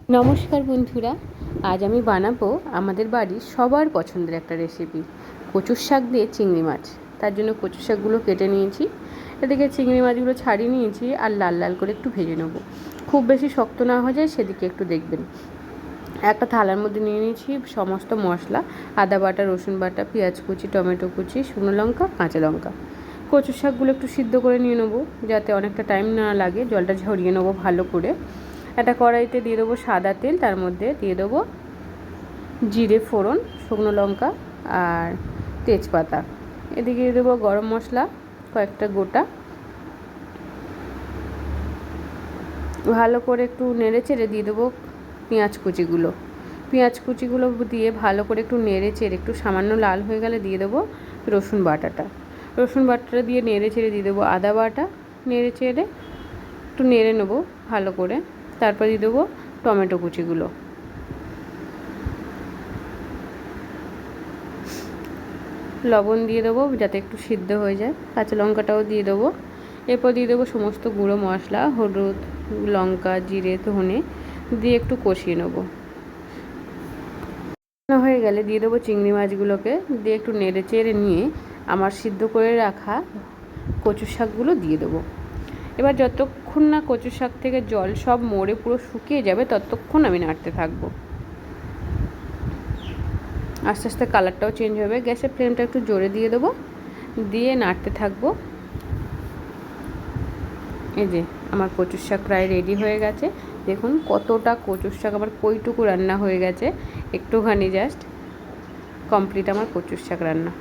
নমস্কার বন্ধুরা, আজ আমি বানাবো আমাদের বাড়ির সবার পছন্দের একটা রেসিপি, কচুর শাক দিয়ে চিংড়ি মাছ। তার জন্য কচুর শাকগুলো কেটে নিয়েছি, এদিকে চিংড়ি মাছগুলো ছাড়িয়ে নিয়েছি আর লাল লাল করে একটু ভেজে নেবো। খুব বেশি শক্ত না হয়ে যায় সেদিকে একটু দেখবেন। একটা থালার মধ্যে নিয়ে নিয়েছি সমস্ত মশলা, আদা বাটা, রসুন বাটা, পেঁয়াজ কুচি, টমেটো কুচি, শুকনো লঙ্কা, কাঁচা লঙ্কা। কচুর শাকগুলো একটু সিদ্ধ করে নিয়ে নেবো যাতে অনেকটা টাইম না লাগে। জলটা ঝরিয়ে নেবো ভালো করে। একটা কড়াইতে দিয়ে দেবো সাদা তেল, তার মধ্যে দিয়ে দেবো জিরে ফোড়ন, শুকনো লঙ্কা আর তেজপাতা। এদিকে দিয়ে দেবো গরম মশলা কয়েকটা গোটা। ভালো করে একটু নেড়ে চেড়ে দিয়ে দেবো পেঁয়াজ কুচিগুলো দিয়ে ভালো করে একটু নেড়ে চেড়ে একটু সামান্য লাল হয়ে গেলে দিয়ে দেবো রসুন বাটাটা দিয়ে নেড়ে চেড়ে দিয়ে দেবো আদা বাটা। নেড়ে চেড়ে একটু নেড়ে নেবো ভালো করে। তারপর দিয়ে দেবো টমেটো কুচিগুলো। লবণ দিয়ে দেবো যাতে একটু সিদ্ধ হয়ে যায়। কাঁচা লঙ্কাটাও দিয়ে দেবো। এরপর দিয়ে দেবো সমস্ত গুঁড়ো মশলা, হলুদ, লঙ্কা, জিরে, ধনে দিয়ে একটু কষিয়ে নেবো। হয়ে গেলে দিয়ে দেবো চিংড়ি মাছগুলোকে, দিয়ে একটু নেড়ে চেড়ে নিয়ে আমার সিদ্ধ করে রাখা কচু শাকগুলো দিয়ে দেবো। এবার যতক্ষণ না কচু শাক থেকে জল সব মরে পুরো শুকিয়ে যাবে ততক্ষণ আমি নাড়তে থাকবো। আস্তে আস্তে কালারটাও চেঞ্জ হবে। গ্যাসের ফ্লেমটা একটু জোরে দিয়ে দেবো, দিয়ে নাড়তে থাকবো। এই যে আমার কচুর শাক প্রায় রেডি হয়ে গেছে। দেখুন কতটা কচুর শাক আমার কইটুকু রান্না হয়ে গেছে, একটুখানি জাস্ট কমপ্লিট আমার কচুর শাক রান্না।